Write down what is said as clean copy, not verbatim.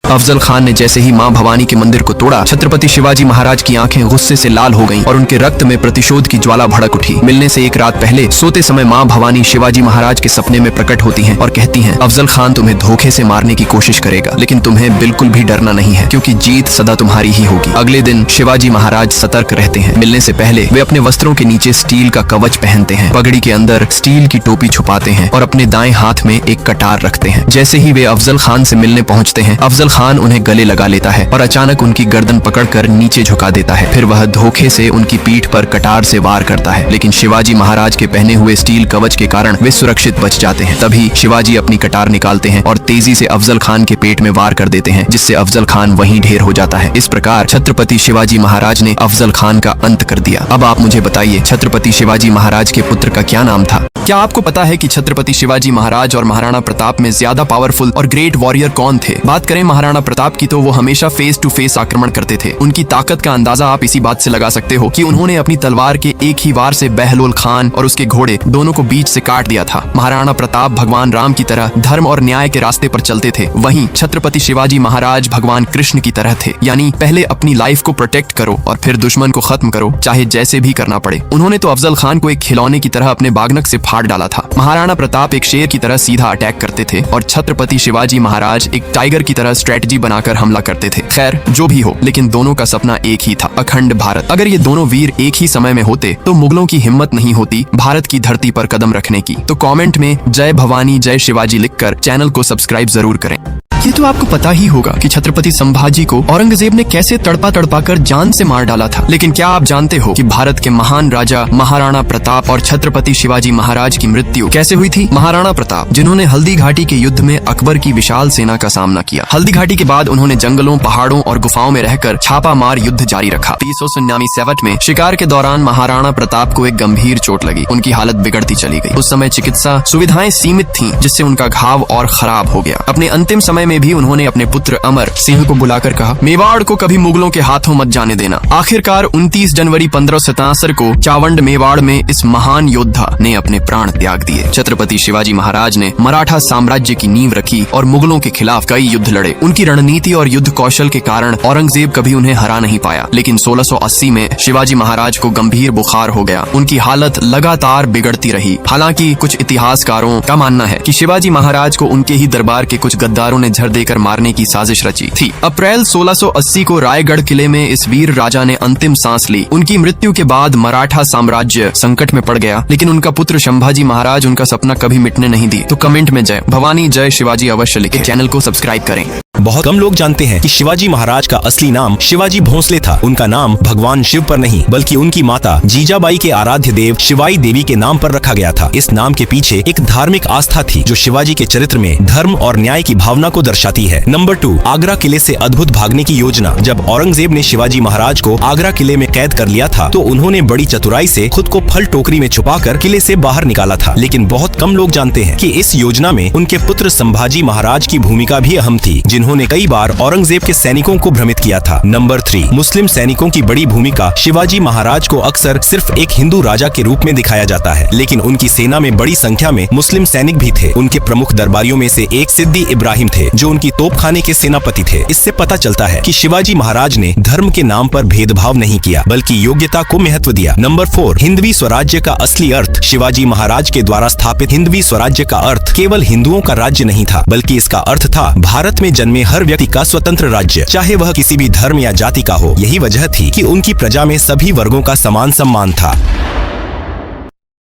अफजल खान ने जैसे ही मां भवानी के मंदिर को तोड़ा, छत्रपति शिवाजी महाराज की आंखें गुस्से से लाल हो गईं और उनके रक्त में प्रतिशोध की ज्वाला भड़क उठी। मिलने से एक रात पहले सोते समय मां भवानी शिवाजी महाराज के सपने में प्रकट होती हैं और कहती हैं, अफजल खान तुम्हें धोखे से मारने की कोशिश करेगा, लेकिन तुम्हें बिल्कुल भी डरना नहीं है, क्योंकि जीत सदा तुम्हारी ही होगी। अगले दिन शिवाजी महाराज सतर्क रहते हैं। मिलने से पहले वे अपने वस्त्रों के नीचे स्टील का कवच पहनते हैं, पगड़ी के अंदर स्टील की टोपी छुपाते हैं और अपने दाएं हाथ में एक कटार रखते हैं। जैसे ही वे अफजल खान से मिलने पहुंचते हैं, अफजल खान उन्हें गले लगा लेता है और अचानक उनकी गर्दन पकड़कर नीचे झुका देता है। फिर वह धोखे से उनकी पीठ पर कटार से वार करता है, लेकिन शिवाजी महाराज के पहने हुए स्टील कवच के कारण वे सुरक्षित बच जाते हैं। तभी शिवाजी अपनी कटार निकालते हैं और तेजी से अफजल खान के पेट में वार कर देते हैं, जिससे अफजल खान वहीं ढेर हो जाता है। इस प्रकार छत्रपति शिवाजी महाराज ने अफजल खान का अंत कर दिया। अब आप मुझे बताइए, छत्रपति शिवाजी महाराज के पुत्र का क्या नाम था? क्या आपको पता है कि छत्रपति शिवाजी महाराज और महाराणा प्रताप में ज्यादा पावरफुल और ग्रेट वॉरियर कौन थे? बात करें महाराणा प्रताप की तो वो हमेशा फेस टू फेस आक्रमण करते थे। उनकी ताकत का अंदाजा आप इसी बात से लगा सकते हो कि उन्होंने अपनी तलवार के एक ही वार से बहलोल खान और उसके घोड़े दोनों को बीच से काट दिया था। महाराणा प्रताप भगवान राम की तरह धर्म और न्याय के रास्ते पर चलते थे, वहीं छत्रपति शिवाजी महाराज भगवान कृष्ण की तरह थे, यानी पहले अपनी लाइफ को प्रोटेक्ट करो और फिर दुश्मन को खत्म करो, चाहे जैसे भी करना पड़े। उन्होंने तो अफजल खान को एक खिलौने की तरह अपने बागनक से फाड़ डाला था। महाराणा प्रताप एक शेर की तरह सीधा अटैक करते थे और छत्रपति शिवाजी महाराज एक टाइगर की तरह स्ट्रेटजी बनाकर हमला करते थे। खैर जो भी हो, लेकिन दोनों का सपना एक ही था, अखंड भारत। अगर ये दोनों वीर एक ही समय में होते तो मुगलों की हिम्मत नहीं होती भारत की धरती पर कदम रखने की। तो कमेंट में जय भवानी जय शिवाजी लिखकर चैनल को सब्सक्राइब जरूर करें। ये तो आपको पता ही होगा कि छत्रपति संभाजी को औरंगजेब ने कैसे तड़पा कर जान से मार डाला था, लेकिन क्या आप जानते हो कि भारत के महान राजा महाराणा प्रताप और छत्रपति शिवाजी महाराज की मृत्यु कैसे हुई थी? महाराणा प्रताप, जिन्होंने हल्दी घाटी के युद्ध में अकबर की विशाल सेना का सामना किया। हल्दी घाटी के बाद उन्होंने जंगलों, पहाड़ों और गुफाओं में रहकर छापामार युद्ध जारी रखा। 1397 में शिकार के दौरान महाराणा प्रताप को एक गंभीर चोट लगी। उनकी हालत बिगड़ती चली गई। उस समय चिकित्सा सुविधाएं सीमित थीं, जिससे उनका घाव और खराब हो गया। अपने अंतिम समय में भी उन्होंने अपने पुत्र अमर सिंह को बुलाकर कहा, मेवाड़ को कभी मुगलों के हाथों मत जाने देना। आखिरकार 29 जनवरी 1577 को चावंड मेवाड़ में इस महान योद्धा ने अपने प्राण त्याग दिए। छत्रपति शिवाजी महाराज ने मराठा साम्राज्य की नींव रखी और मुगलों के खिलाफ कई युद्ध लड़े। उनकी रणनीति और युद्ध कौशल के कारण औरंगजेब कभी उन्हें हरा नहीं पाया, लेकिन 1680 में शिवाजी महाराज को गंभीर बुखार हो गया। उनकी हालत लगातार बिगड़ती रही। हालांकि कुछ इतिहासकारों का मानना है कि शिवाजी महाराज को उनके ही दरबार के कुछ गद्दारों ने झर देकर मारने की साजिश रची थी। अप्रैल 1680 को रायगढ़ किले में इस वीर राजा ने अंतिम सांस ली। उनकी मृत्यु के बाद मराठा साम्राज्य संकट में पड़ गया, लेकिन उनका पुत्र संभाजी महाराज उनका सपना कभी मिटने नहीं दी। तो कमेंट में जय भवानी जय शिवाजी अवश्य लिखें। चैनल को सब्सक्राइब करें। बहुत कम लोग जानते हैं कि शिवाजी महाराज का असली नाम शिवाजी भोंसले था। उनका नाम भगवान शिव पर नहीं, बल्कि उनकी माता जीजाबाई के आराध्य देव शिवाई देवी के नाम पर रखा गया था। इस नाम के पीछे एक धार्मिक आस्था थी, जो शिवाजी के चरित्र में धर्म और न्याय की भावना को दर्शाती है। नंबर 2, आगरा किले से अद्भुत भागने की योजना। जब औरंगजेब ने शिवाजी महाराज को आगरा किले में कैद कर लिया था, तो उन्होंने बड़ी चतुराई से खुद को फल टोकरी में छुपाकर किले से बाहर निकाला था। लेकिन बहुत कम लोग जानते हैं कि इस योजना में उनके पुत्र संभाजी महाराज की भूमिका भी अहम थी, जिन्होंने कई बार औरंगजेब के सैनिकों को भ्रमित किया था। नंबर 3, मुस्लिम सैनिकों की बड़ी भूमिका। शिवाजी महाराज को अक्सर सिर्फ एक हिंदू राजा के रूप में दिखाया जाता है, लेकिन उनकी सेना में बड़ी संख्या में मुस्लिम सैनिक भी थे। उनके प्रमुख दरबारियों में से एक सिद्दी इब्राहिम थे, जो उनकी तोपखाने के सेनापति थे। इससे पता चलता है कि शिवाजी महाराज ने धर्म के नाम पर भेदभाव नहीं किया, बल्कि योग्यता को महत्व दिया। नंबर 4, हिंदवी स्वराज्य का असली अर्थ। शिवाजी महाराज के द्वारा स्थापित हिंदवी स्वराज्य का अर्थ केवल हिंदुओं का राज्य नहीं था, बल्कि इसका अर्थ था भारत में जन्मे हर व्यक्ति का स्वतंत्र राज्य, चाहे वह किसी भी धर्म या जाति का हो। यही वजह थी कि उनकी प्रजा में सभी वर्गों का समान सम्मान था।